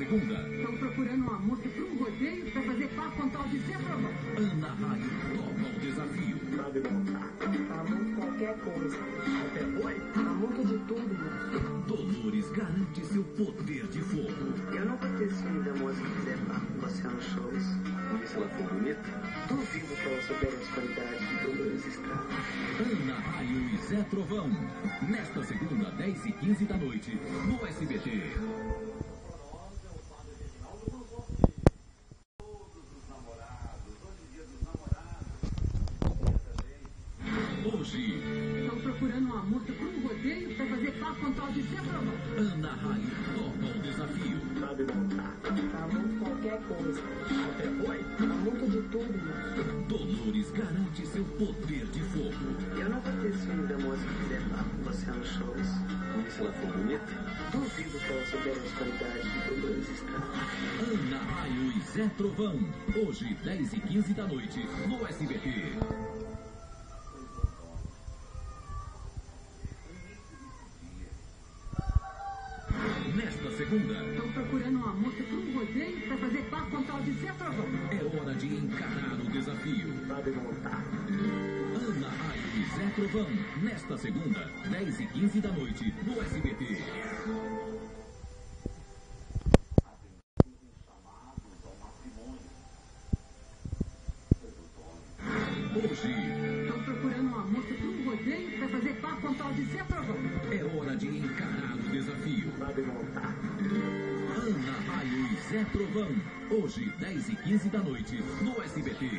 segunda. Estão procurando uma moça para um rodeio para fazer par com tal de Zé Trovão. Ana Raio topa o desafio. Sabe montar? Amor qualquer coisa. Até foi? Amor de tudo. Dolores garante seu poder de fogo. Eu não vou ter ciúme da moça que fizer par com você nos shows. E se ela for bonita? Duvido que ela souber as qualidades de Dolores Estrada. Ana Raio e Zé Trovão. Nesta segunda, 10h15 da noite, no SBT. Hoje, Estão procurando uma moça para um rodeio para fazer par com tal de Zé Trovão. Ana Raio topa o desafio. Sabe montar? Amor qualquer coisa. Até foi? Amor de tudo. Dolores garante seu poder de fogo. Eu não vou ter ciúme da moça que fizer par com você nos shows. E se ela for bonita? Duvido que ela souber as qualidades de Dolores Estrada. Ana Raio e Zé Trovão. Hoje, 10h15 da noite, no SBT. Nesta segunda, Estão procurando uma moça para um rodeio para fazer par com tal de Zé Trovão. é hora de encarar o desafio. Sabe montar? Ana Raio e Zé Trovão. Nesta segunda, 10h15 da noite, no SBT. Hoje, Estão procurando uma moça para um rodeio para fazer par com tal de Zé Trovão. é hora de encarar o desafio. Sabe montar? Ana Raio e Zé Trovão. Hoje, 10h15 da noite, no SBT.